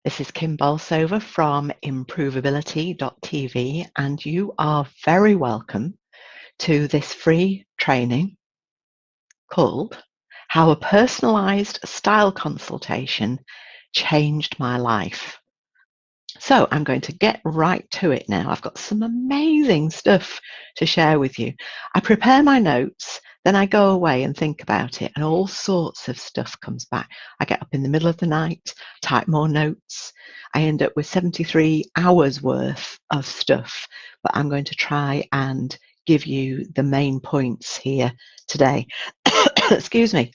This is Kim Bolsover from improvability.tv, and you are very welcome to this free training called How a Personalised Style Consultation Changed My Life. So I'm going to get right to it now. I've got some amazing stuff to share with you. I prepare my notes, then I go away and think about it, and all sorts of stuff comes back. I get up in the middle of the night, type more notes. I end up with 73 hours worth of stuff, but I'm going to try and give you the main points here today. Excuse me.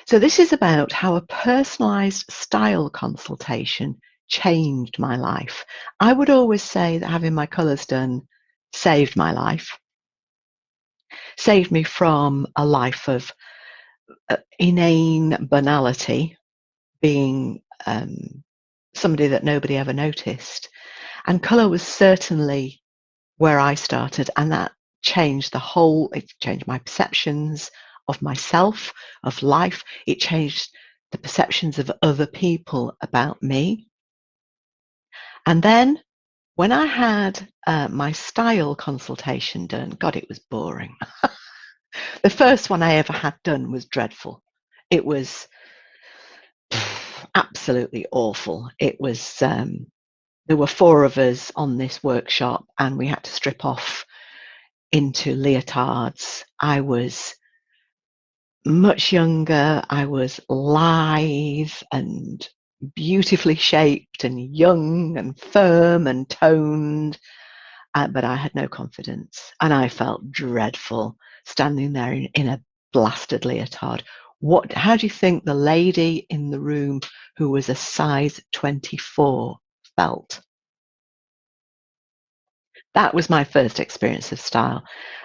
So this is about how a personalised style consultation changed my life. I would always say that having my colours done saved my life, saved me from a life of inane banality, being somebody that nobody ever noticed. And colour was certainly where I started, and that changed it changed my perceptions of myself, of life. It changed the perceptions of other people about me. And then when I had my style consultation done, God, it was boring. The first one I ever had done was dreadful. It was absolutely awful. It was, there were 4 of us on this workshop and we had to strip off into leotards. I was much younger. I was lithe and beautifully shaped and young and firm and toned, but I had no confidence and I felt dreadful standing there in a blasted leotard. How do you think the lady in the room who was a size 24 felt? That was my first experience of style.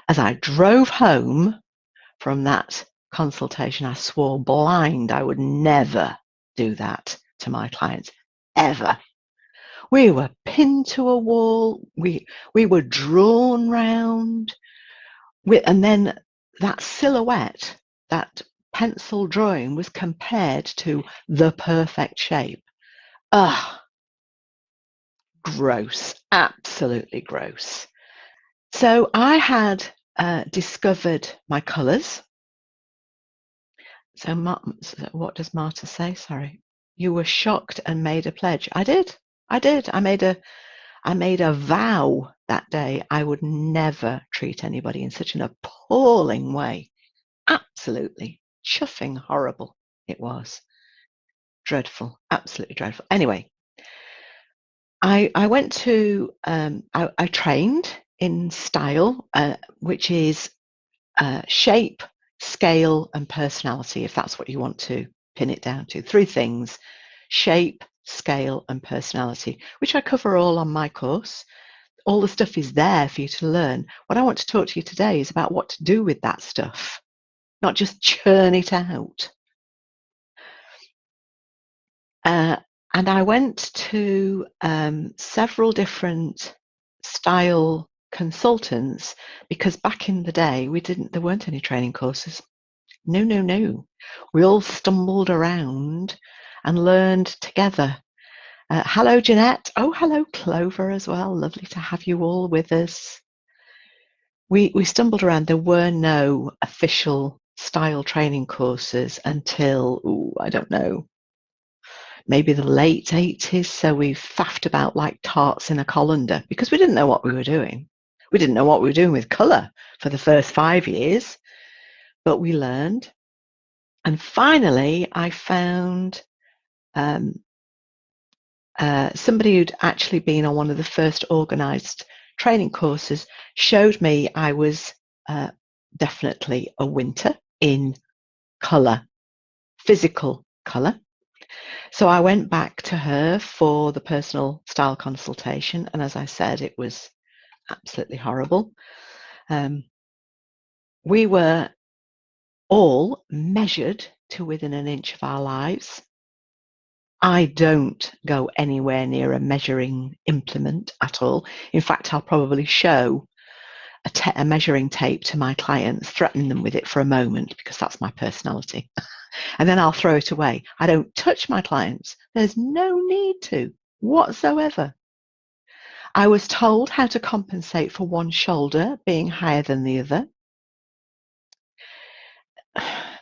As I drove home from that consultation, I swore blind I would never do that to my clients, ever. We were pinned to a wall. We were drawn round. And then that silhouette, that pencil drawing was compared to the perfect shape. Ugh, gross, absolutely gross. So I had discovered my colours. So what does Marta say? Sorry. You were shocked and made a pledge. I did. I made a vow that day I would never treat anybody in such an appalling way. Absolutely chuffing horrible it was. Dreadful, absolutely dreadful. Anyway, I went to, I trained in style, which is shape, scale, and personality, if that's what you want to pin it down to. 3 things: shape, scale, and personality, which I cover all on my course. All the stuff is there for you to learn. What I want to talk to you today is about what to do with that stuff, not just churn it out. And I went to several different style consultants because back in the day there weren't any training courses. No. We all stumbled around and learned together. Hello, Jeanette. Oh, hello, Clover as well. Lovely to have you all with us. We stumbled around. There were no official style training courses until, I don't know, maybe the late 80s. So we faffed about like tarts in a colander because we didn't know what we were doing. We didn't know what we were doing with colour for the first 5 years, but we learned. And finally, I found somebody who'd actually been on one of the first organised training courses, showed me I was definitely a winter in colour, physical colour. So I went back to her for the personal style consultation, and as I said, it was absolutely horrible. We were all measured to within an inch of our lives. I don't go anywhere near a measuring implement at all. In fact, I'll probably show a measuring tape to my clients, threaten them with it for a moment because that's my personality. And then I'll throw it away. I don't touch my clients There's no need to whatsoever. I was told how to compensate for one shoulder being higher than the other.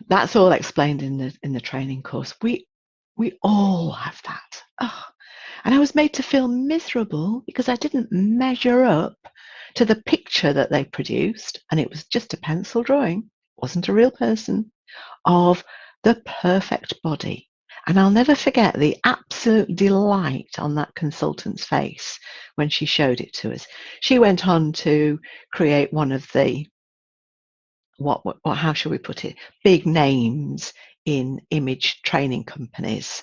That's all explained in the training course. We all have that. Oh. And I was made to feel miserable because I didn't measure up to the picture that they produced, and it was just a pencil drawing, wasn't a real person, of the perfect body. And I'll never forget the absolute delight on that consultant's face when she showed it to us. She went on to create one of the, how shall we put it, big names in image training companies.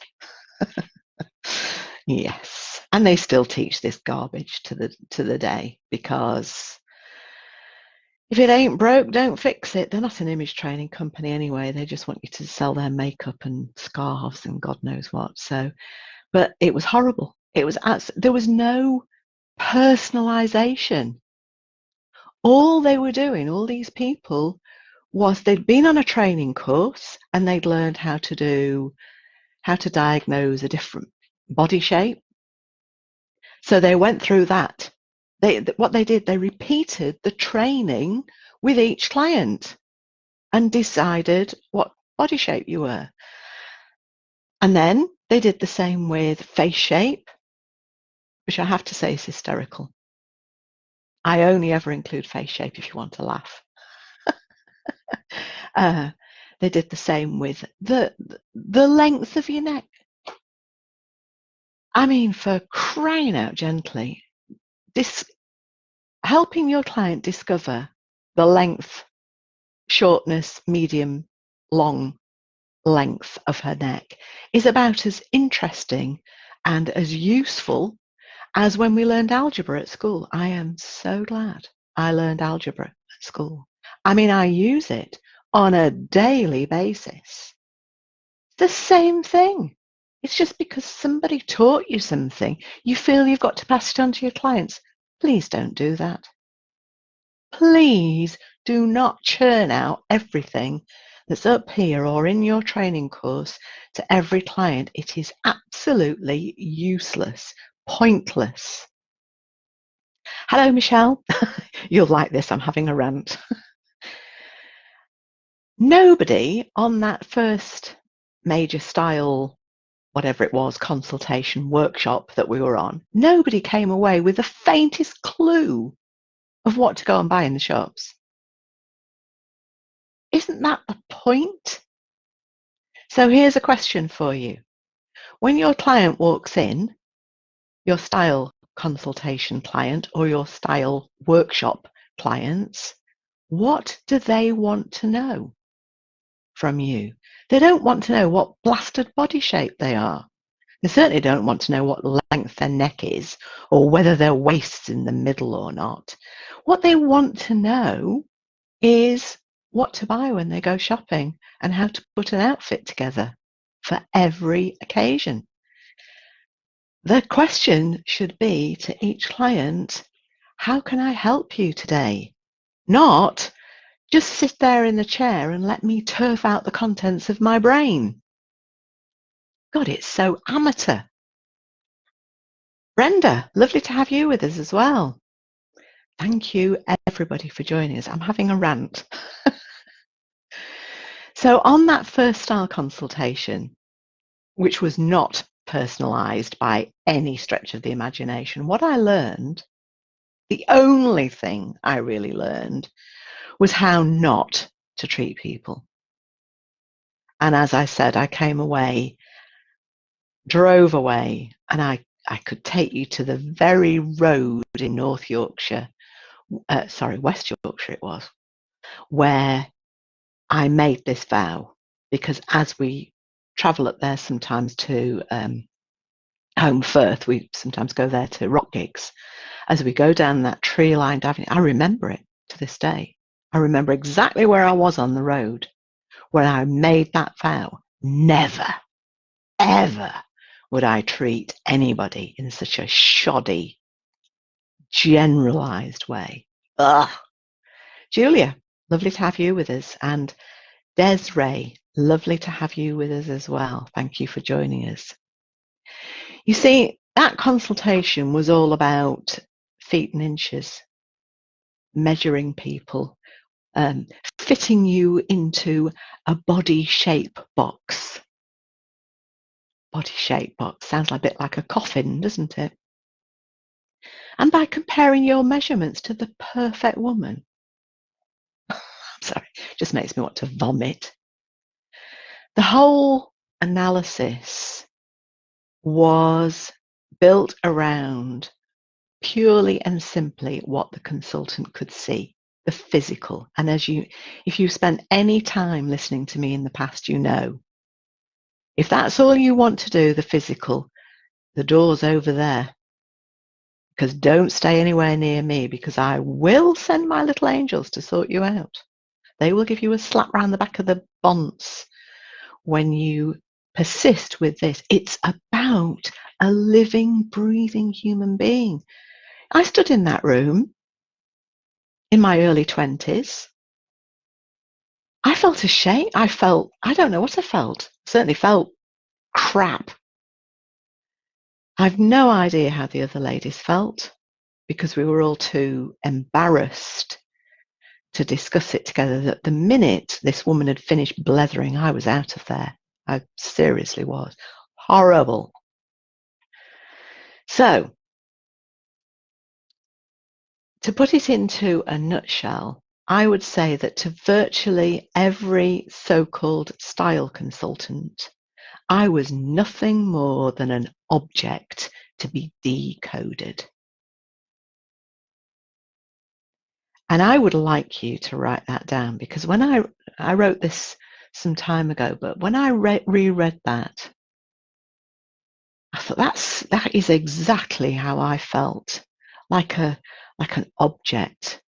Yes, and they still teach this garbage to the day, because if it ain't broke, don't fix it. They're not an image training company anyway. They just want you to sell their makeup and scarves and God knows what. So, but it was horrible. It was there was no personalization. All they were doing, all these people, was they'd been on a training course and they'd learned how to diagnose a different body shape. So they went through that. What they did, they repeated the training with each client and decided what body shape you were. And then they did the same with face shape, which I have to say is hysterical. I only ever include face shape if you want to laugh. They did the same with the length of your neck. I mean, for crying out gently, helping your client discover the length, shortness, medium, long length of her neck is about as interesting and as useful as when we learned algebra at school. I am so glad I learned algebra at school. I mean, I use it on a daily basis. The same thing. It's just because somebody taught you something, you feel you've got to pass it on to your clients. Please don't do that. Please do not churn out everything that's up here or in your training course to every client. It is absolutely useless, pointless. Hello, Michelle. You'll like this. I'm having a rant. Nobody on that first major style, whatever it was, consultation workshop that we were on, nobody came away with the faintest clue of what to go and buy in the shops. Isn't that the point? So here's a question for you. When your client walks in, your style consultation client or your style workshop clients, what do they want to know from you? They don't want to know what blasted body shape they are. They certainly don't want to know what length their neck is or whether their waist's in the middle or not. What they want to know is what to buy when they go shopping and how to put an outfit together for every occasion. The question should be to each client, how can I help you today? Not just sit there in the chair and let me turf out the contents of my brain. God, it's so amateur. Brenda, lovely to have you with us as well. Thank you, everybody, for joining us. I'm having a rant. So on that first style consultation, which was not personalised by any stretch of the imagination, what I learned, the only thing I really learned, was how not to treat people. And as I said, I came away, drove away, and I could take you to the very road in North Yorkshire, West Yorkshire it was, where I made this vow, because as we travel up there sometimes to Home Firth, we sometimes go there to rock gigs. As we go down that tree-lined avenue, I remember it to this day. I remember exactly where I was on the road when I made that vow. Never, ever would I treat anybody in such a shoddy, generalized way. Ugh. Julia, lovely to have you with us. And Desiree, lovely to have you with us as well. Thank you for joining us. You see, that consultation was all about feet and inches, measuring people, fitting you into a body shape box. Body shape box sounds a bit like a coffin, doesn't it? And by comparing your measurements to the perfect woman. I'm sorry, it just makes me want to vomit. The whole analysis was built around purely and simply what the consultant could see, the physical. And if you spent any time listening to me in the past, you know, if that's all you want to do, the physical, the door's over there. Because don't stay anywhere near me, because I will send my little angels to sort you out. They will give you a slap round the back of the bonce when you persist with this. It's about a living, breathing human being. I stood in that room in my early 20s. I felt ashamed. I don't know what I felt. Certainly felt crap. I've no idea how the other ladies felt, because we were all too embarrassed to discuss it together. That the minute this woman had finished blethering, I was out of there. I seriously was. Horrible. So, to put it into a nutshell, I would say that to virtually every so-called style consultant, I was nothing more than an object to be decoded. And I would like you to write that down, because when I wrote this some time ago, but when I reread that, I thought that is exactly how I felt, like an object,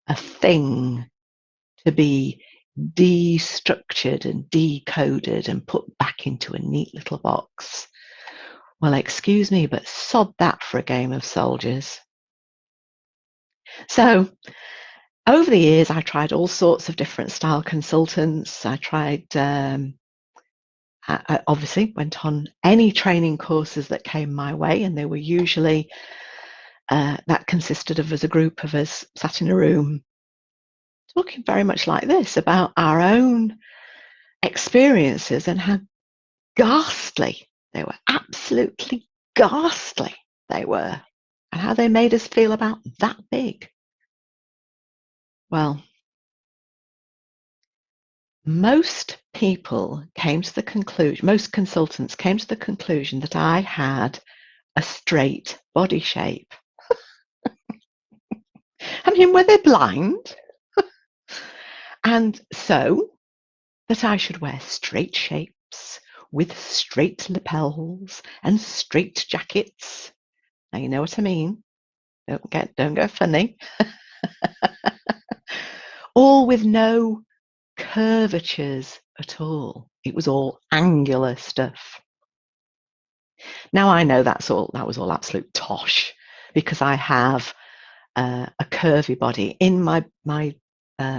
a thing to be destructured and decoded and put back into a neat little box. Well, excuse me, but sod that for a game of soldiers. So over the years, I tried all sorts of different style consultants. I obviously went on any training courses that came my way, and they were usually, that consisted of as a group of us sat in a room talking very much like this about our own experiences and how ghastly they were, absolutely ghastly they were, and how they made us feel about that big. Well, most consultants came to the conclusion that I had a straight body shape. I mean, were they blind? And so that I should wear straight shapes with straight lapels and straight jackets. Now you know what I mean. Don't go funny. All with no curvatures at all. It was all angular stuff. Now I know that was all absolute tosh, because I have a curvy body. In my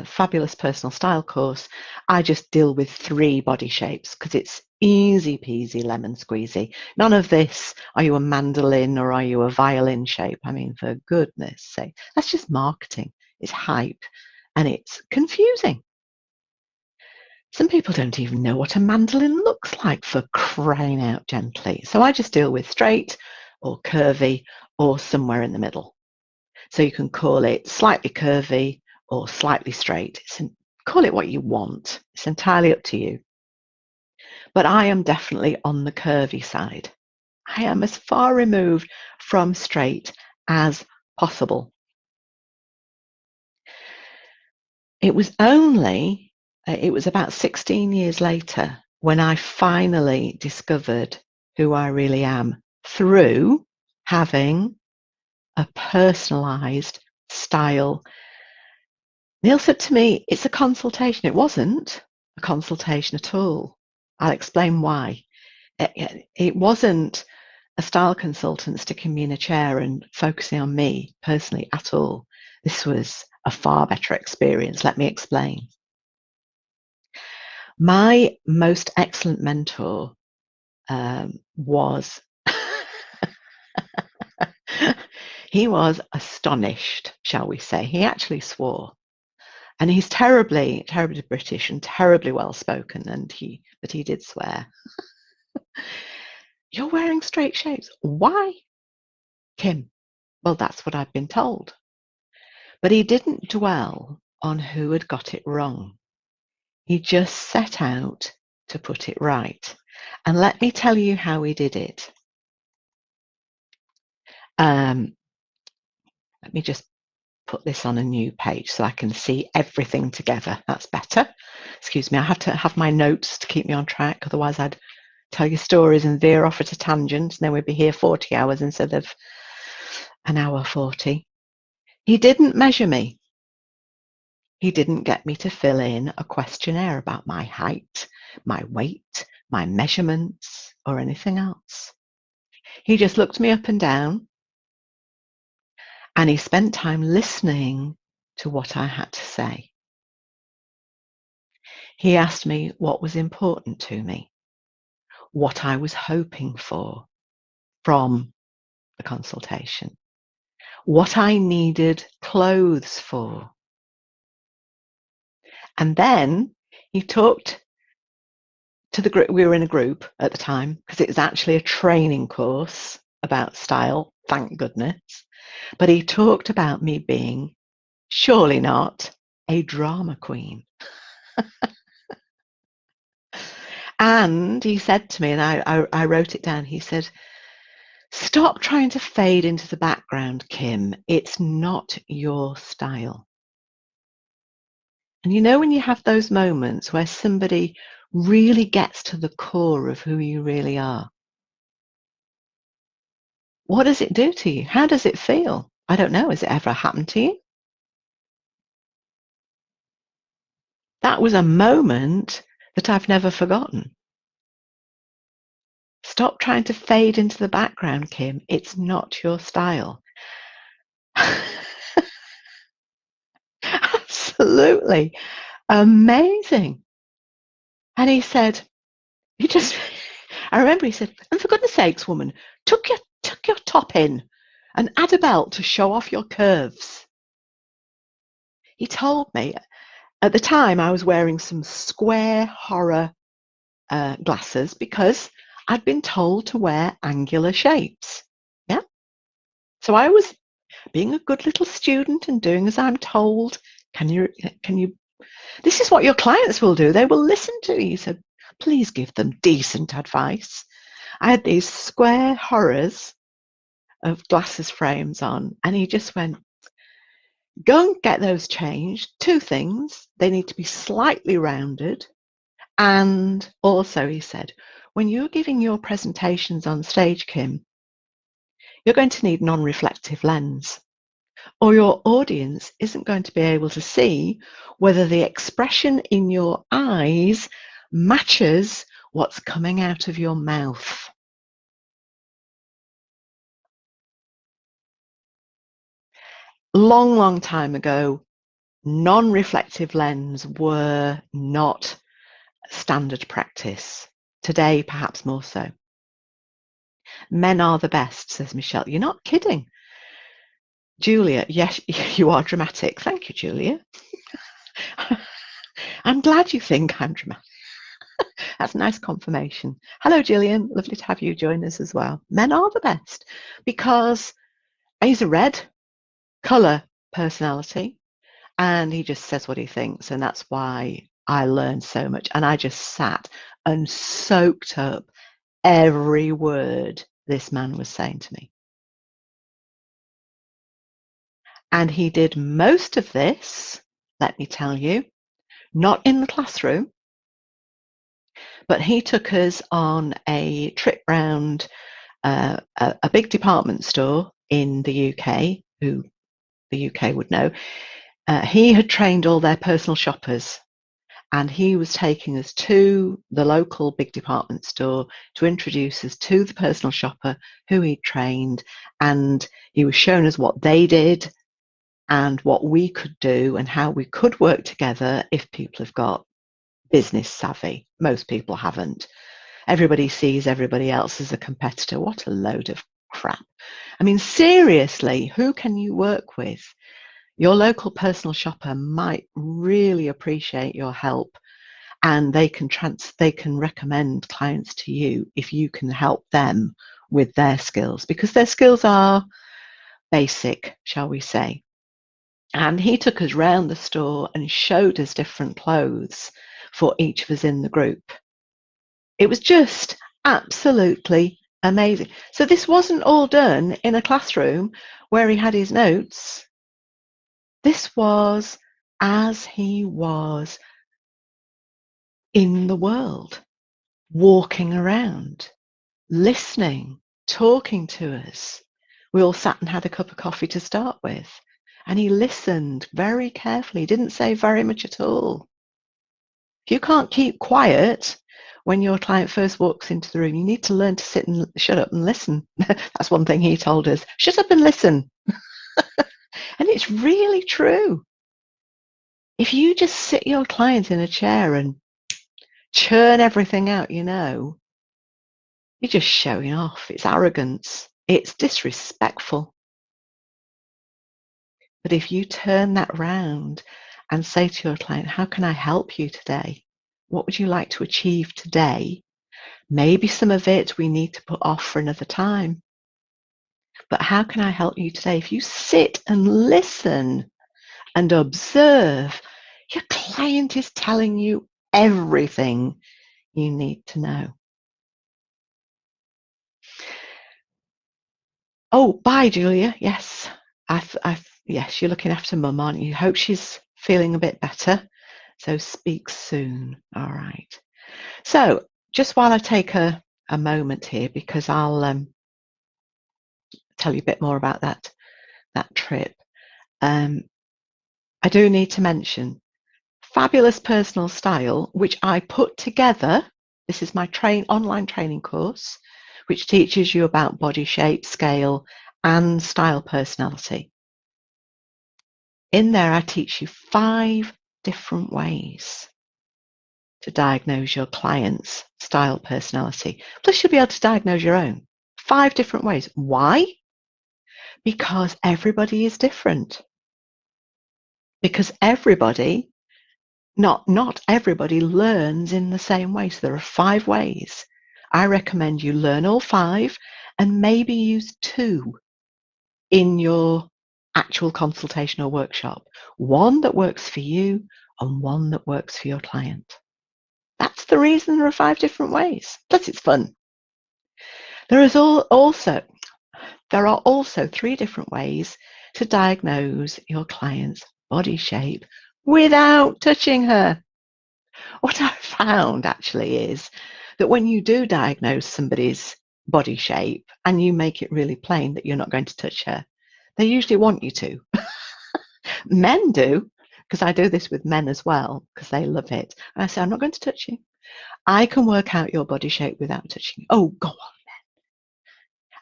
fabulous personal style course, I just deal with 3 body shapes, because it's easy peasy lemon squeezy. None of this, are you a mandolin or are you a violin shape? I mean, for goodness sake, that's just marketing. It's hype, and it's confusing. Some people don't even know what a mandolin looks like, for crying out gently. So I just deal with straight or curvy or somewhere in the middle. So you can call it slightly curvy or slightly straight. Call it what you want. It's entirely up to you. But I am definitely on the curvy side. I am as far removed from straight as possible. It was about 16 years later when I finally discovered who I really am, through having a personalised style. Neil said to me, it's a consultation. It wasn't a consultation at all. I'll explain why. It wasn't a style consultant sticking me in a chair and focusing on me personally at all. This was a far better experience. Let me explain. My most excellent mentor was He was astonished, shall we say. He actually swore. And he's terribly, terribly British and terribly well spoken, but he did swear. You're wearing straight shapes. Why? Kim. Well, that's what I've been told. But he didn't dwell on who had got it wrong. He just set out to put it right. And let me tell you how he did it. Let me just put this on a new page so I can see everything together. That's better. Excuse me, I have to have my notes to keep me on track. Otherwise, I'd tell you stories and veer off at a tangent, and then we'd be here 40 hours instead of an hour 40. He didn't measure me. He didn't get me to fill in a questionnaire about my height, my weight, my measurements, or anything else. He just looked me up and down, and he spent time listening to what I had to say. He asked me what was important to me, what I was hoping for from the consultation, what I needed clothes for. And then he talked to the group. We were in a group at the time because it was actually a training course about style, thank goodness. But he talked about me being, surely not, a drama queen. And he said to me, and I wrote it down, he said, stop trying to fade into the background, Kim. It's not your style. And you know when you have those moments where somebody really gets to the core of who you really are? What does it do to you? How does it feel? I don't know. Has it ever happened to you? That was a moment that I've never forgotten. Stop trying to fade into the background, Kim. It's not your style. Absolutely amazing. And he said, I remember he said, and for goodness sakes, woman, tuck your top in and add a belt to show off your curves. He told me, at the time I was wearing some square horror glasses because I'd been told to wear angular shapes. Yeah. So I was being a good little student and doing as I'm told. Can you, this is what your clients will do. They will listen to you. So please give them decent advice. I had these square horrors of glasses frames on, and he just went, go and get those changed. Two things. They need to be slightly rounded. And also, he said, when you're giving your presentations on stage, Kim, you're going to need non-reflective lens, or your audience isn't going to be able to see whether the expression in your eyes matches what's coming out of your mouth. Long, long time ago, non-reflective lens were not standard practice. Today, perhaps more so. Men are the best, says Michelle. You're not kidding. Julia, yes, you are dramatic. Thank you, Julia. I'm glad you think I'm dramatic. That's a nice confirmation. Hello, Gillian. Lovely to have you join us as well. Men are the best because he's a red colour personality and he just says what he thinks. And that's why I learned so much. And I just sat and soaked up every word this man was saying to me. And he did most of this, let me tell you, not in the classroom, but he took us on a trip round a big department store in the UK, who the UK would know. He had trained all their personal shoppers, and he was taking us to the local big department store to introduce us to the personal shopper who he'd trained, and he was showing us what they did and what we could do and how we could work together if people have got business savvy. Most people haven't. Everybody sees everybody else as a competitor. What a load of crap. I mean, seriously, who can you work with? Your local personal shopper might really appreciate your help, and they can recommend clients to you if you can help them with their skills, because their skills are basic, shall we say. And he took us round the store and showed us different clothes for each of us in the group. It was just absolutely amazing. So this wasn't all done in a classroom where he had his notes. This was as he was in the world, walking around, listening, talking to us. We all sat and had a cup of coffee to start with. And he listened very carefully. He didn't say very much at all. If you can't keep quiet when your client first walks into the room, you need to learn to sit and shut up and listen. That's one thing he told us. Shut up and listen. And it's really true. If you just sit your client in a chair and churn everything out, you're just showing off. It's arrogance. It's disrespectful. But if you turn that round and say to your client, how can I help you today? What would you like to achieve today? Maybe some of it we need to put off for another time. But how can I help you today? If you sit and listen and observe, your client is telling you everything you need to know. Oh, bye, Julia. Yes, yes, you're looking after Mum, aren't you? Hope she's feeling a bit better. So speak soon. All right. So just while I take a moment here, because I'll tell you a bit more about that trip. I do need to mention Fabulous Personal Style, which I put together. This is my online training course, which teaches you about body shape, scale, and style personality. In there, I teach you 5 different ways to diagnose your client's style personality. Plus, you'll be able to diagnose your own. 5 different ways. Why? Because everybody is different. Because not everybody learns in the same way. So there are 5 ways. I recommend you learn all 5 and maybe use 2 in your actual consultation or workshop. One that works for you and one that works for your client. That's the reason there are 5 different ways. Plus it's fun. There are also 3 different ways to diagnose your client's body shape without touching her. What I found actually is that when you do diagnose somebody's body shape and you make it really plain that you're not going to touch her, they usually want you to. Men do, because I do this with men as well, because they love it. And I say, I'm not going to touch you. I can work out your body shape without touching you. Oh, go on.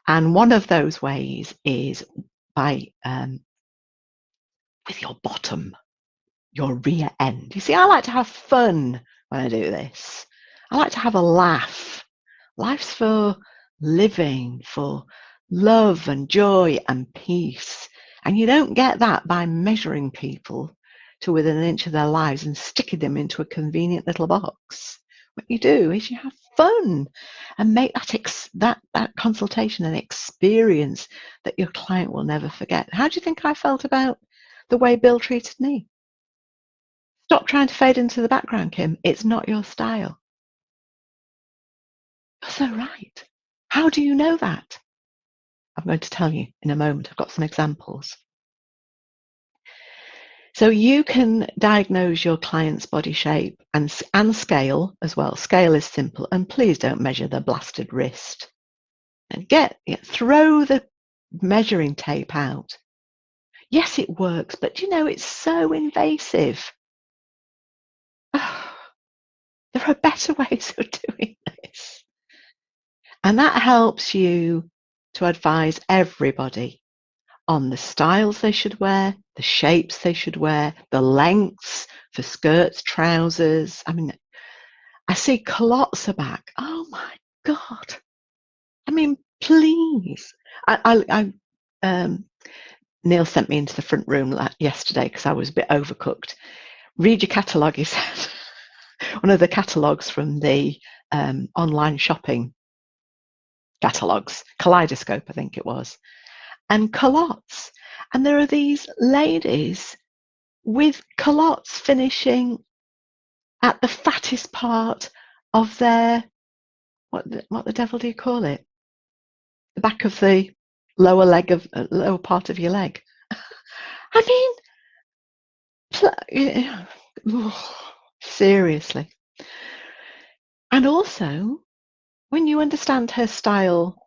And one of those ways is by with your bottom, your rear end. You see, I like to have fun when I do this. I like to have a laugh. Life's for living, for love and joy and peace. And you don't get that by measuring people to within an inch of their lives and sticking them into a convenient little box. What you do is you have fun and make that consultation an experience that your client will never forget. How do you think I felt about the way Bill treated me? Stop trying to fade into the background, Kim. It's not your style. You're so right. How do you know that? I'm going to tell you in a moment. I've got some examples. So you can diagnose your client's body shape and scale as well. Scale is simple, and please don't measure the blasted wrist. And throw the measuring tape out. Yes, it works, but it's so invasive. Oh, there are better ways of doing this. And that helps you to advise everybody on the styles they should wear, the shapes they should wear, the lengths for skirts, trousers. I mean, I see culottes are back. Oh my God. I mean, please Neil sent me into the front room yesterday because I was a bit overcooked. Read your catalogue, he said. One of the catalogues from the online shopping catalogues, Kaleidoscope, I think it was, and culottes. And there are these ladies with culottes finishing at the fattest part of their, what the devil do you call it? The back of the lower leg of lower part of your leg. I mean, seriously. And also, when you understand her style,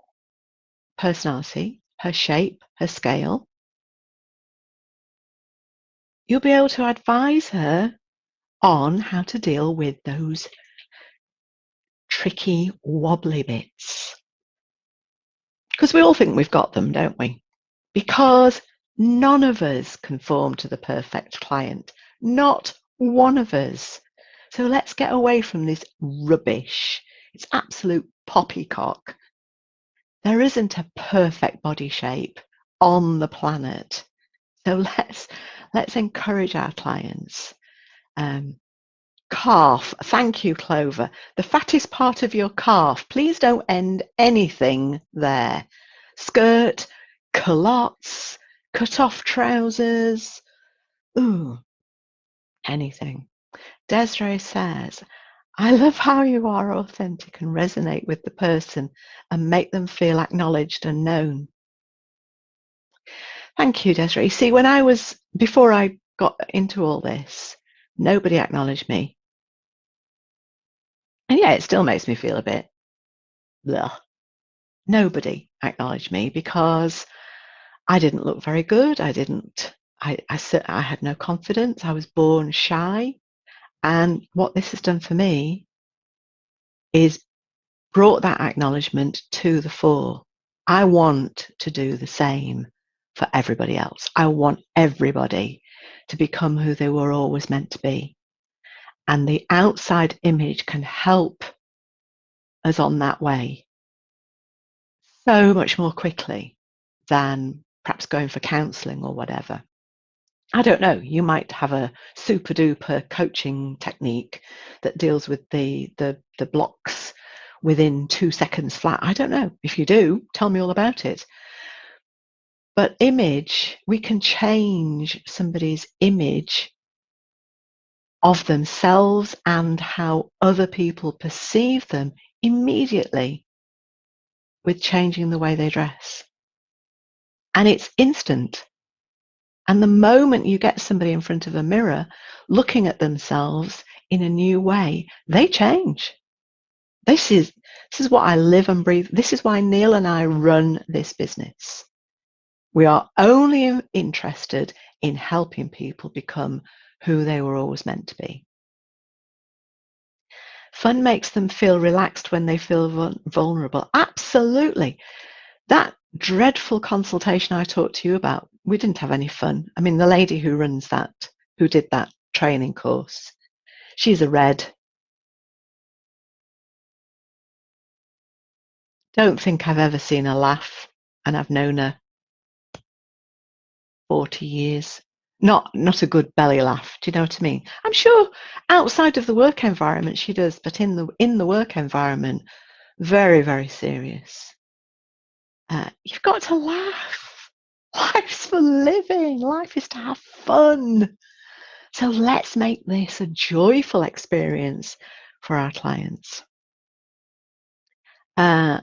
personality, her shape, her scale, you'll be able to advise her on how to deal with those tricky, wobbly bits. Because we all think we've got them, don't we? Because none of us conform to the perfect client. Not one of us. So let's get away from this rubbish. It's absolute poppycock. There isn't a perfect body shape on the planet. So let's encourage our clients. Calf. Thank you, Clover. The fattest part of your calf. Please don't end anything there. Skirt, culottes, cut-off trousers. Ooh, anything. Desiree says, I love how you are authentic and resonate with the person and make them feel acknowledged and known. Thank you, Desiree. See, before I got into all this, nobody acknowledged me. And yeah, it still makes me feel a bit, bleh. Nobody acknowledged me because I didn't look very good. I had no confidence. I was born shy. And what this has done for me is brought that acknowledgement to the fore. I want to do the same for everybody else. I want everybody to become who they were always meant to be. And the outside image can help us on that way so much more quickly than perhaps going for counselling or whatever. I don't know, you might have a super duper coaching technique that deals with the blocks within 2 seconds flat. I don't know. If you do, tell me all about it. But image, we can change somebody's image of themselves and how other people perceive them immediately with changing the way they dress. And it's instant. And the moment you get somebody in front of a mirror looking at themselves in a new way, they change. This is what I live and breathe. This is why Neil and I run this business. We are only interested in helping people become who they were always meant to be. Fun makes them feel relaxed when they feel vulnerable. Absolutely. That dreadful consultation I talked to you about, we didn't have any fun. I mean, the lady who did that training course, she's a red. Don't think I've ever seen her laugh, and I've known her 40 years. Not a good belly laugh. Do you know what I mean? I'm sure outside of the work environment she does, but in the work environment, very, very serious. You've got to laugh. Life's for living. Life is to have fun. So let's make this a joyful experience for our clients. So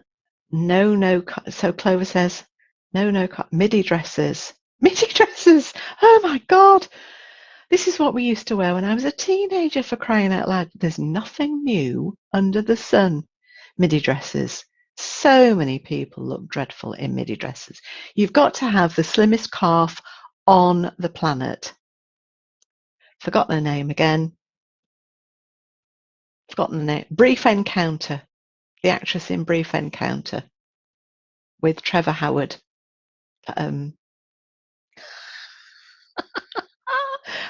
Clover says, no, MIDI dresses. MIDI dresses! Oh my God! This is what we used to wear when I was a teenager, for crying out loud. There's nothing new under the sun. MIDI dresses. So many people look dreadful in MIDI dresses. You've got to have the slimmest calf on the planet. Forgot their name again. Forgotten the name. Brief Encounter. The actress in Brief Encounter with Trevor Howard.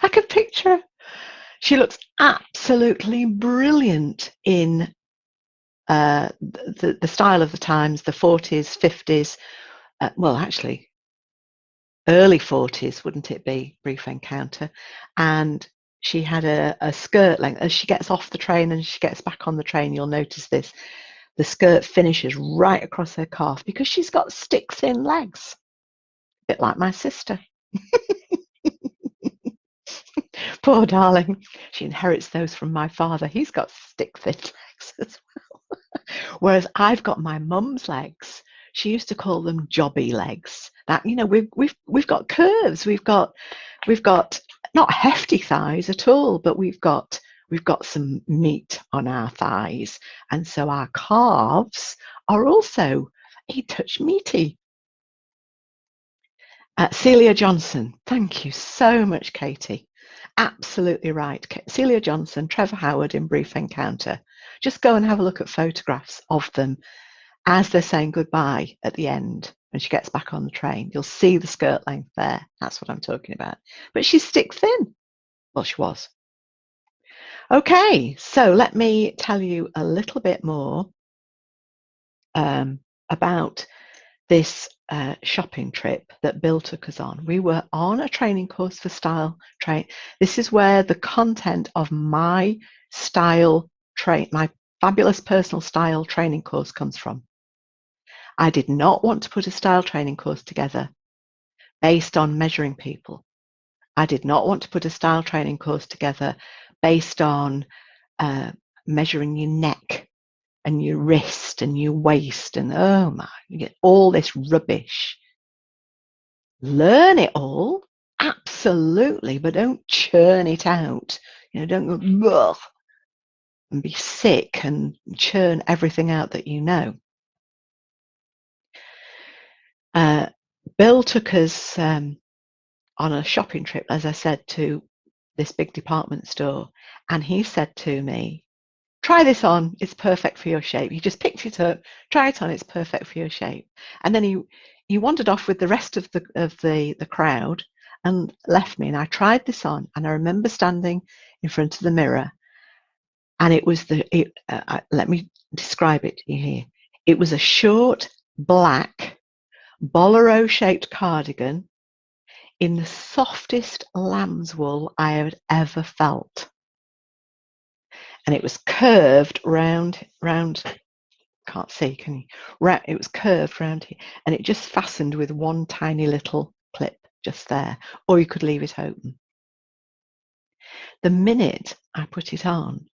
I could picture her. She looks absolutely brilliant in the style of the times, the 40s, 50s, well, actually, early 40s, wouldn't it be, brief encounter. And she had a skirt length. As she gets off the train and she gets back on the train, you'll notice this. The skirt finishes right across her calf because she's got stick thin legs. A bit like my sister. Poor darling. She inherits those from my father. He's got stick thin legs as well. Whereas I've got my mum's legs. She used to call them jobby legs. That, you know, we've got curves. We've got not hefty thighs at all, but we've got some meat on our thighs, and so our calves are also a touch meaty. Celia Johnson, thank you so much, Katie. Absolutely right. Celia Johnson, Trevor Howard in Brief Encounter. Just go and have a look at photographs of them as they're saying goodbye at the end when she gets back on the train. You'll see the skirt length there. That's what I'm talking about. But she's stick thin. Well, she was. Okay, so let me tell you a little bit more about this shopping trip that Bill took us on. We were on a training course for style train. This is where the content of my my fabulous personal style training course comes from. I did not want to put a style training course together based on measuring people. I did not want to put a style training course together based on measuring your neck and your wrist and your waist and oh my, you get all this rubbish. Learn it all, absolutely, but don't churn it out. You know, don't go ugh, and be sick and churn everything out that you know. Bill took us on a shopping trip, as I said, to this big department store, and he said to me, try this on, it's perfect for your shape. He just picked it up, try it on, it's perfect for your shape. And then he wandered off with the rest of the crowd and left me. And I tried this on, and I remember standing in front of the mirror, and it was let me describe it to you here. It was a short black bolero shaped cardigan in the softest lamb's wool I had ever felt. And it was curved round, can't see, can you? It was curved round here, and it just fastened with one tiny little clip just there, or you could leave it open. The minute I put it on,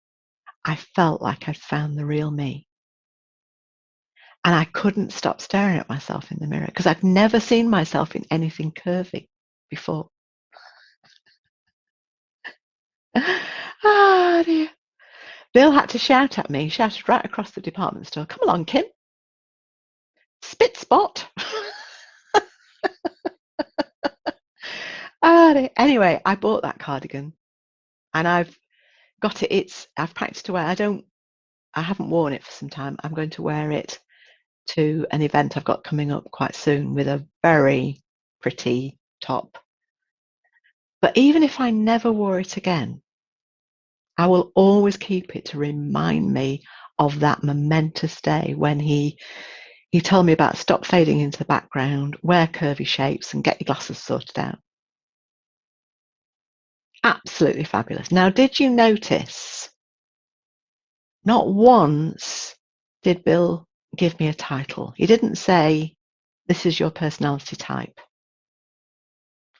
I felt like I'd found the real me. And I couldn't stop staring at myself in the mirror because I'd never seen myself in anything curvy before. Ah, dear. Bill had to shout at me, shouted right across the department store, come along, Kim. Spit spot. Anyway, I bought that cardigan and I've got it. I've practiced to wear. I haven't worn it for some time. I'm going to wear it to an event I've got coming up quite soon with a very pretty top. But even if I never wore it again, I will always keep it to remind me of that momentous day when he told me about stop fading into the background, wear curvy shapes, and get your glasses sorted out. Absolutely fabulous. Now, did you notice not once did Bill give me a title? He didn't say, this is your personality type.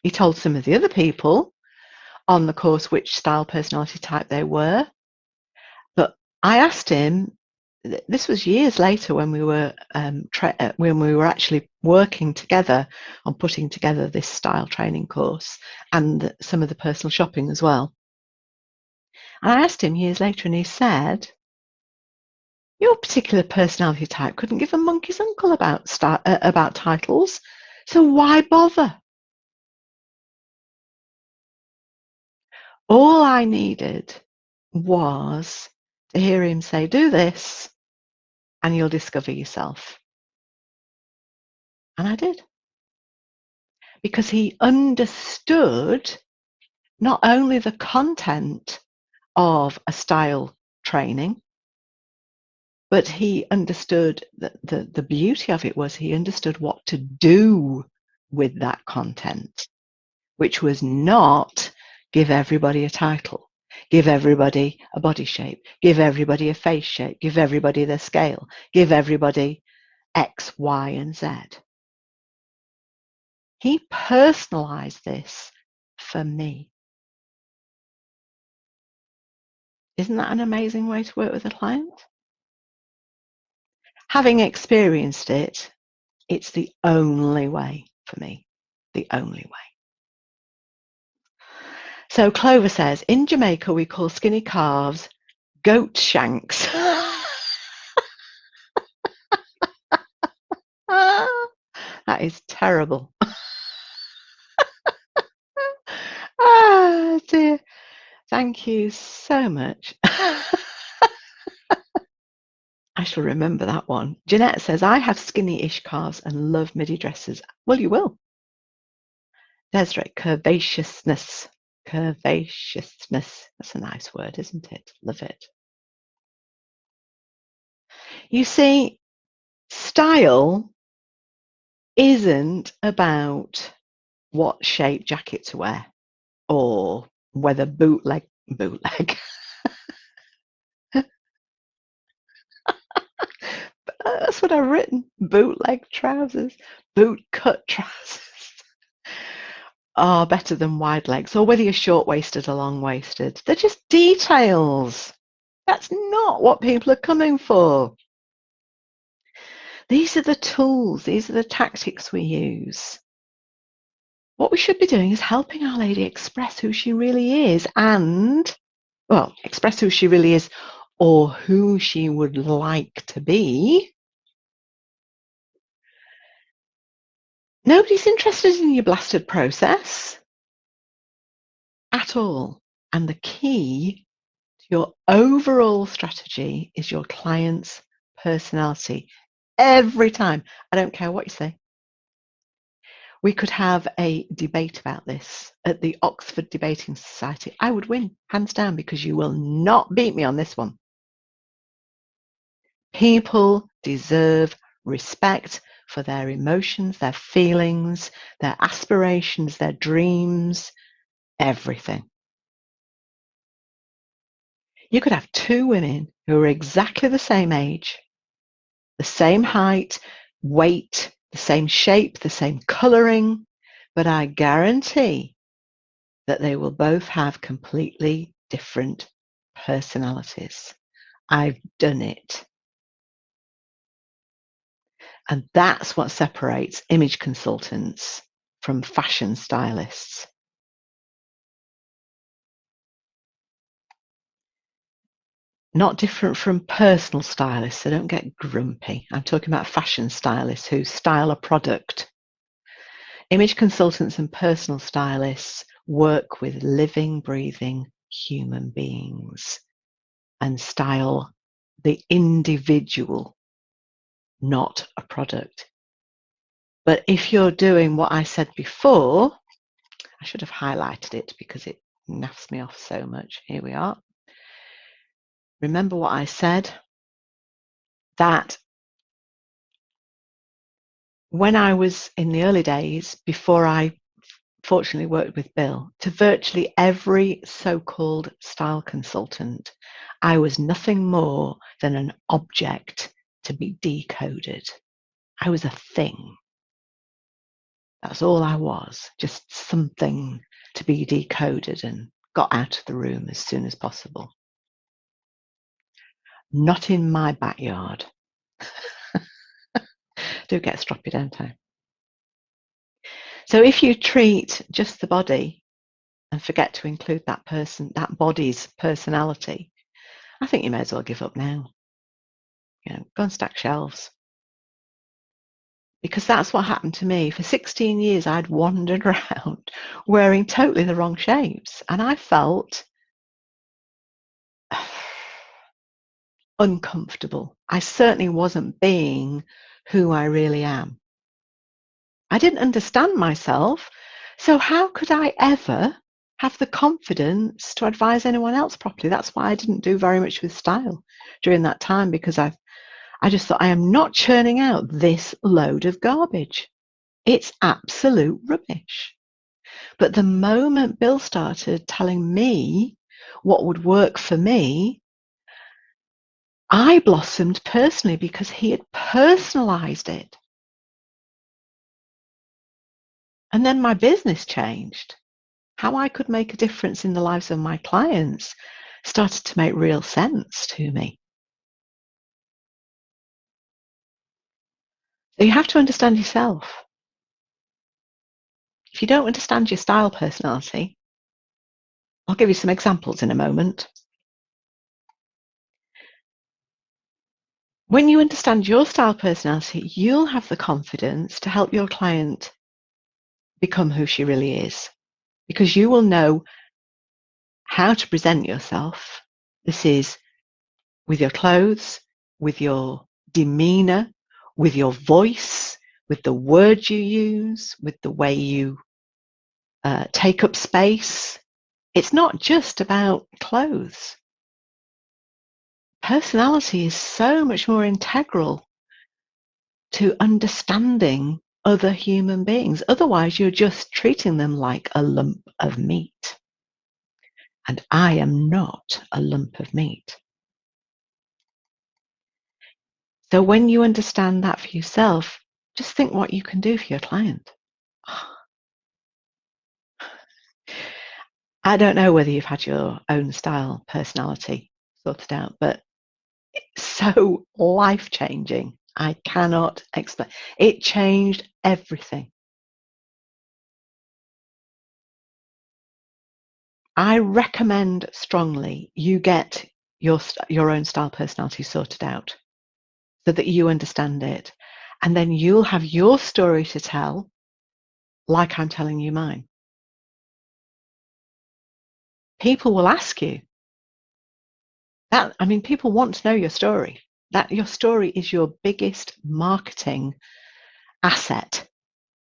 He told some of the other people on the course which style personality type they were. But I asked him, this was years later when we were actually working together on putting together this style training course and some of the personal shopping as well. And I asked him years later, and he said, your particular personality type couldn't give a monkey's uncle about titles, so why bother? All I needed was to hear him say, do this, and you'll discover yourself. And I did. Because he understood not only the content of a style training, But he understood that the beauty of it was he understood what to do with that content, which was not give everybody a title, give everybody a body shape, give everybody a face shape, give everybody their scale, give everybody X, Y, and Z. He personalized this for me. Isn't that an amazing way to work with a client? Having experienced it, it's the only way for me, the only way. So Clover says, in Jamaica, we call skinny calves goat shanks. That is terrible. Ah, dear. Thank you so much. I shall remember that one. Jeanette says, I have skinny-ish calves and love midi dresses. Well, you will. Desiree, curvaceousness. Curvaceousness. That's a nice word, isn't it? Love it. You see, style isn't about what shape jacket to wear or whether bootleg. That's what I've written. Bootleg trousers, boot cut trousers are better than wide legs, or whether you're short waisted or long waisted. They're just details. That's not what people are coming for. These are the tools, these are the tactics we use. What we should be doing is helping our lady express who she really is and, well, express who she really is or who she would like to be. Nobody's interested in your blasted process at all. And the key to your overall strategy is your client's personality. Every time. I don't care what you say. We could have a debate about this at the Oxford Debating Society. I would win, hands down, because you will not beat me on this one. People deserve respect for their emotions, their feelings, their aspirations, their dreams, everything. You could have two women who are exactly the same age, the same height, weight, the same shape, the same colouring, but I guarantee that they will both have completely different personalities. I've done it. And that's what separates image consultants from fashion stylists. Not different from personal stylists, so don't get grumpy. I'm talking about fashion stylists who style a product. Image consultants and personal stylists work with living, breathing human beings and style the individual, not a product. But if you're doing what I said before, I should have highlighted it because it naffs me off so much. Here we are. Remember what I said, that when I was in the early days, before I fortunately worked with Bill, to virtually every so-called style consultant, I was nothing more than an object to be decoded. I was a thing. That's all I was, just something to be decoded and got out of the room as soon as possible. Not in my backyard. Do get stroppy, don't I? So if you treat just the body and forget to include that person, that body's personality, I think you may as well give up now. You know, go and stack shelves. Because that's what happened to me. For 16 years, I'd wandered around wearing totally the wrong shapes. And I felt uncomfortable. I certainly wasn't being who I really am. I didn't understand myself. So how could I ever have the confidence to advise anyone else properly? That's why I didn't do very much with style during that time, because I I just thought, I am not churning out this load of garbage. It's absolute rubbish. But the moment Bill started telling me what would work for me, I blossomed personally because he had personalized it. And then my business changed. How I could make a difference in the lives of my clients started to make real sense to me. So you have to understand yourself. If you don't understand your style personality, I'll give you some examples in a moment. When you understand your style personality, you'll have the confidence to help your client become who she really is, because you will know how to present yourself. This is with your clothes, with your demeanor, with your voice, with the words you use, with the way you take up space. It's not just about clothes. Personality is so much more integral to understanding other human beings. Otherwise, you're just treating them like a lump of meat. And I am not a lump of meat. So when you understand that for yourself, just think what you can do for your client. I don't know whether you've had your own style personality sorted out, but it's so life-changing. I cannot explain. It changed everything. I recommend strongly you get your own style personality sorted out so that you understand it. And then you'll have your story to tell, like I'm telling you mine. People will ask you that. I mean, people want to know your story. That your story is your biggest marketing asset.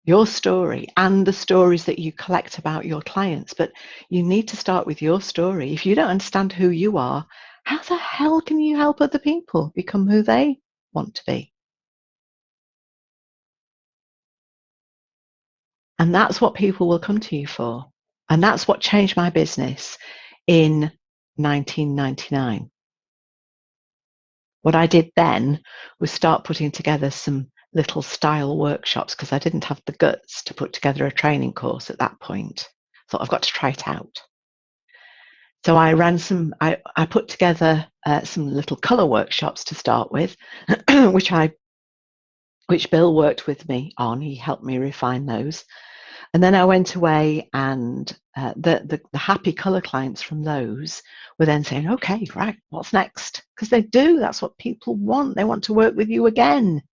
Your story and the stories that you collect about your clients. But you need to start with your story. If you don't understand who you are, how the hell can you help other people become who they want to be? And that's what people will come to you for. And that's what changed my business in 1999. What I did then was start putting together some little style workshops because I didn't have the guts to put together a training course at that point. Thought I've got to try it out. So I ran I put together some little colour workshops to start with, which Bill worked with me on. He helped me refine those. And then I went away, and the happy colour clients from those were then saying, okay, right, what's next? Because they do, that's what people want. They want to work with you again.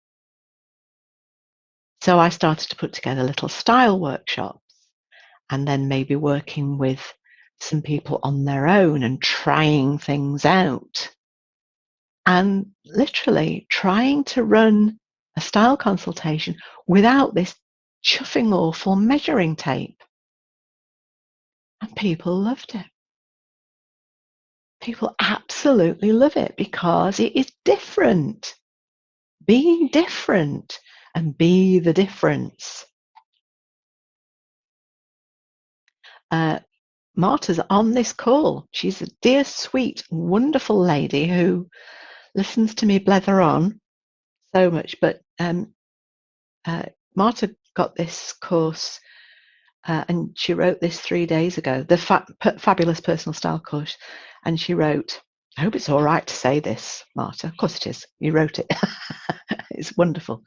So I started to put together little style workshops, and then maybe working with some people on their own and trying things out. And literally trying to run a style consultation without this chuffing awful measuring tape. And people loved it. People absolutely love it because it is different. Be different and be the difference. Marta's on this call. She's a dear, sweet, wonderful lady who listens to me blether on so much. But Marta got this course and she wrote this 3 days ago, the Fabulous Personal Style course. And she wrote, I hope it's all right to say this, Marta. Of course it is. You wrote it. It's wonderful.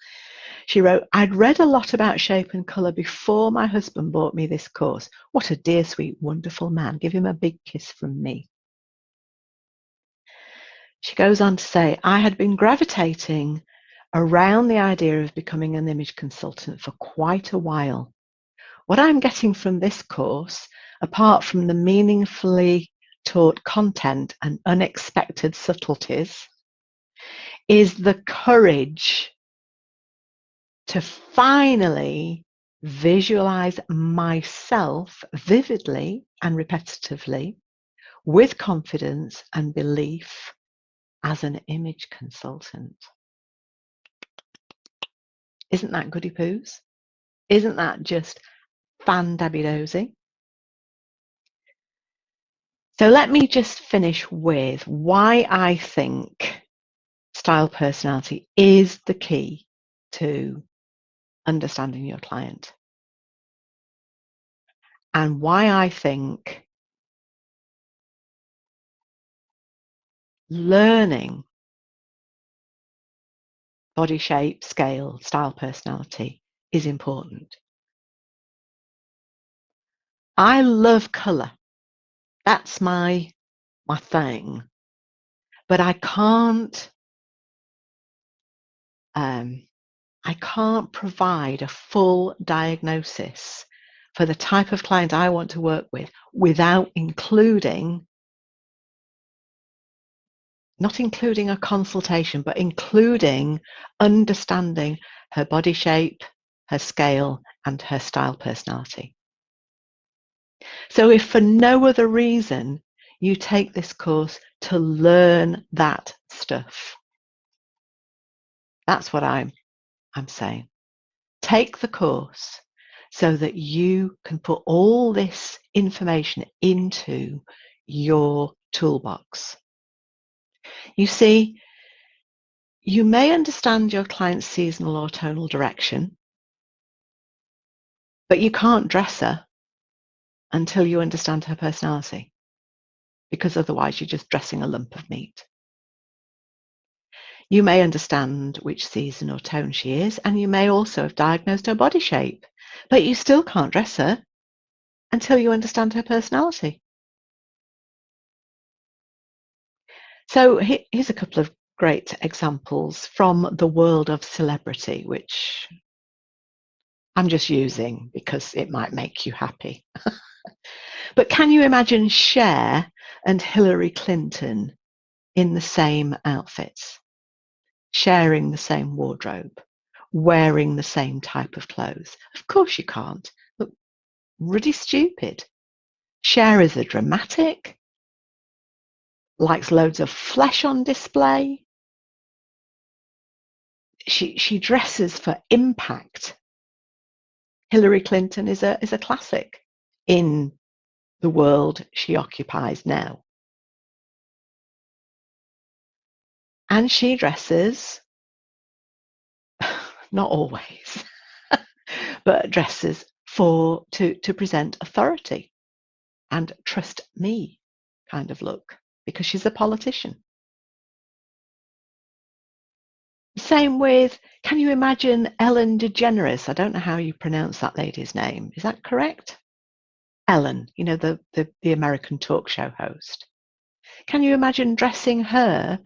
She wrote, I'd read a lot about shape and colour before my husband bought me this course. What a dear, sweet, wonderful man. Give him a big kiss from me. She goes on to say, I had been gravitating around the idea of becoming an image consultant for quite a while. What I'm getting from this course, apart from the meaningfully taught content and unexpected subtleties, is the courage to finally visualize myself vividly and repetitively with confidence and belief as an image consultant. Isn't that goody poos? Isn't that just fan-dabby-dozy? So let me just finish with why I think style personality is the key to understanding your client, and why I think learning body shape, scale, style, personality is important. I love colour. That's my thing. But I can't provide a full diagnosis for the type of client I want to work with without not including a consultation, but including understanding her body shape, her scale, and her style personality. So if for no other reason you take this course to learn that stuff, that's what I'm saying. Take the course so that you can put all this information into your toolbox. You see, you may understand your client's seasonal or tonal direction, but you can't dress her until you understand her personality, because otherwise you're just dressing a lump of meat. You may understand which season or tone she is, and you may also have diagnosed her body shape, but you still can't dress her until you understand her personality. So here's a couple of great examples from the world of celebrity, which I'm just using because it might make you happy. But can you imagine Cher and Hillary Clinton in the same outfits, sharing the same wardrobe, wearing the same type of clothes? Of course you can't. Look, really stupid. Cher is a dramatic, likes loads of flesh on display. She dresses for impact. Hillary Clinton is a classic in the world she occupies now. And she dresses, not always, but dresses to present authority and trust me kind of look, because she's a politician. Same with, can you imagine Ellen DeGeneres? I don't know how you pronounce that lady's name. Is that correct? Ellen, you know, the American talk show host. Can you imagine dressing her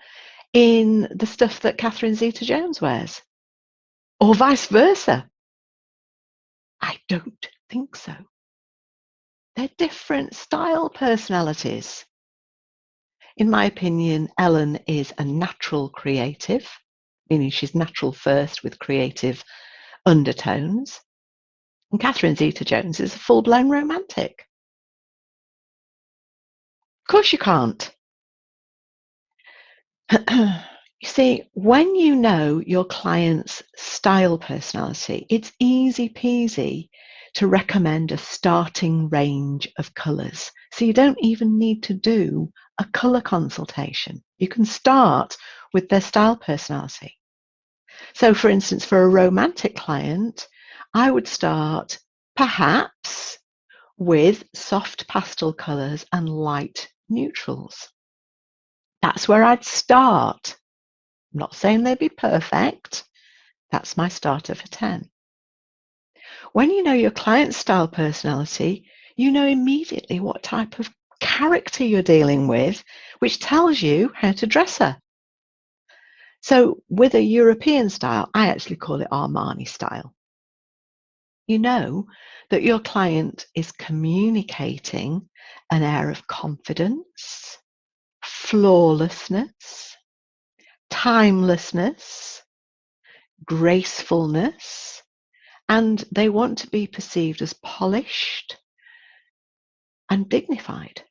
in the stuff that Catherine Zeta-Jones wears? Or vice versa? I don't think so. They're different style personalities. In my opinion, Ellen is a natural creative, meaning she's natural first with creative undertones. And Catherine Zeta-Jones is a full-blown romantic. Of course you can't. You see, when you know your client's style personality, it's easy peasy to recommend a starting range of colours. So you don't even need to do a colour consultation. You can start with their style personality. So for instance, for a romantic client, I would start perhaps with soft pastel colours and light neutrals. That's where I'd start. I'm not saying they'd be perfect. That's my starter for 10. When you know your client's style personality, you know immediately what type of character you're dealing with, which tells you how to dress her. So with a European style, I actually call it Armani style. You know that your client is communicating an air of confidence, flawlessness, timelessness, gracefulness, and they want to be perceived as polished and dignified.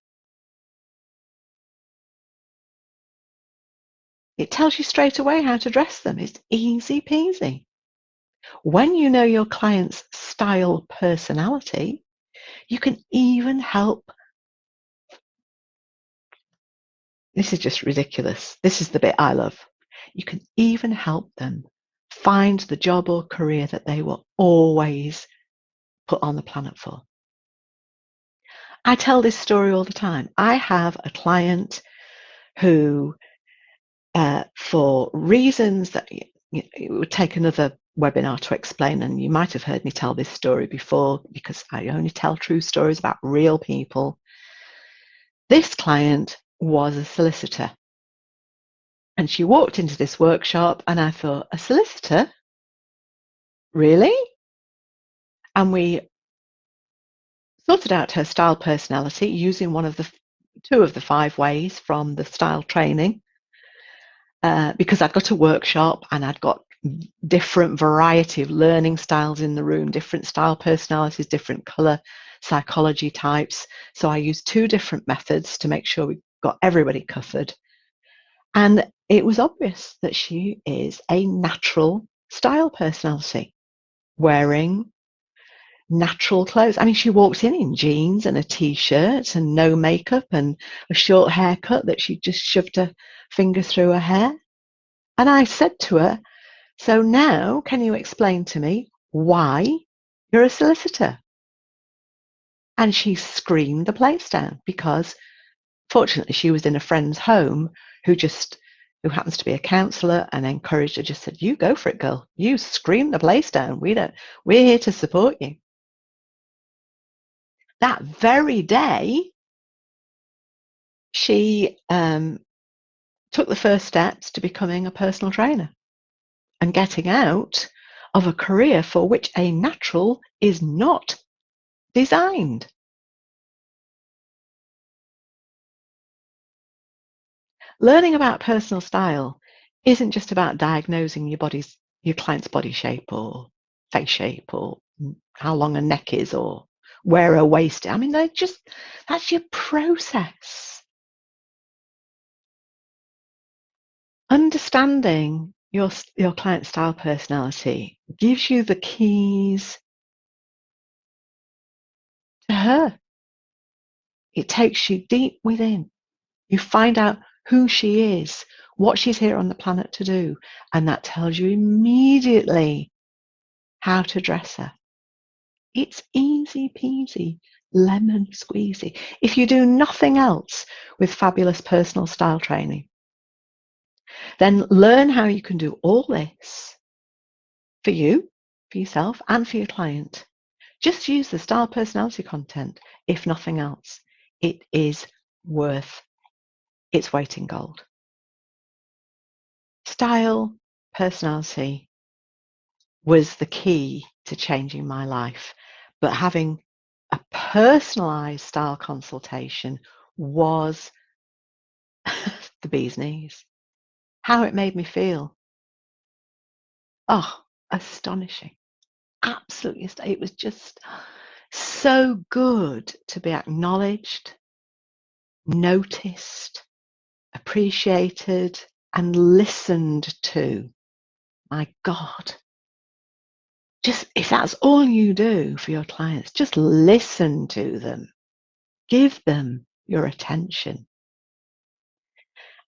It tells you straight away how to dress them. It's easy peasy. When you know your client's style personality, you can even help. This is just ridiculous. This is the bit I love. You can even help them find the job or career that they were always put on the planet for. I tell this story all the time. I have a client who, for reasons that it would take another webinar to explain, and you might have heard me tell this story before because I only tell true stories about real people. This client was a solicitor, and she walked into this workshop and I thought, a solicitor? Really? And we sorted out her style personality using two of the 5 ways from the style training, because I'd got a workshop and I'd got different variety of learning styles in the room, different style personalities, different color psychology types. So I used 2 different methods to make sure we got everybody covered. And it was obvious that she is a natural style personality, wearing natural clothes. I mean, she walked in jeans and a t-shirt and no makeup and a short haircut that she just shoved her finger through her hair. And I said to her, so now can you explain to me why you're a solicitor? And she screamed the place down because fortunately she was in a friend's home who happens to be a counsellor and encouraged her, just said, you go for it, girl. You scream the place down. We're here to support you. That very day, she took the first steps to becoming a personal trainer and getting out of a career for which a natural is not designed. Learning about personal style isn't just about diagnosing your client's body shape or face shape or how long a neck is or where a waist is. I mean, that's your process. Understanding your client's style personality gives you the keys to her. It takes you deep within. You find out who she is, what she's here on the planet to do, and that tells you immediately how to dress her. It's easy peasy, lemon squeezy. If you do nothing else with fabulous personal style training, then learn how you can do all this for you, for yourself, and for your client. Just use the style personality content, if nothing else. It is worth its weight in gold. Style personality was the key to changing my life, but having a personalised style consultation was the bee's knees. How it made me feel. Oh, astonishing. Absolutely. It was just so good to be acknowledged, noticed, appreciated, and listened to. My God. Just if that's all you do for your clients, just listen to them. Give them your attention.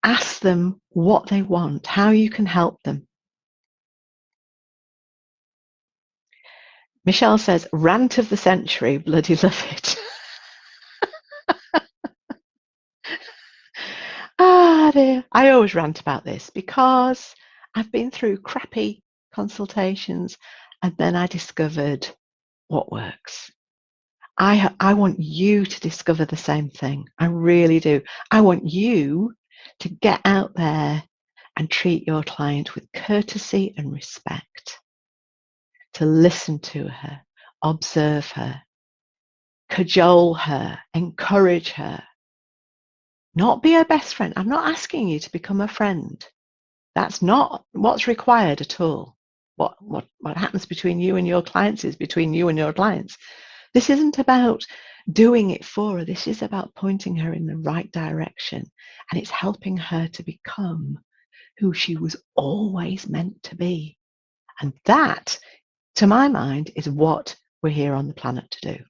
Ask them what they want, how you can help them. Michelle says, rant of the century, bloody love it. Ah, dear. I always rant about this because I've been through crappy consultations and then I discovered what works. I want you to discover the same thing. I really do. I want you to get out there and treat your client with courtesy and respect, to listen to her, observe her, cajole her, encourage her. Not be her best friend. I'm not asking you to become a friend. That's not what's required at all. What happens between you and your clients is between you and your clients. This isn't about doing it for her. This is about pointing her in the right direction. And it's helping her to become who she was always meant to be. And that to my mind, is what we're here on the planet to do.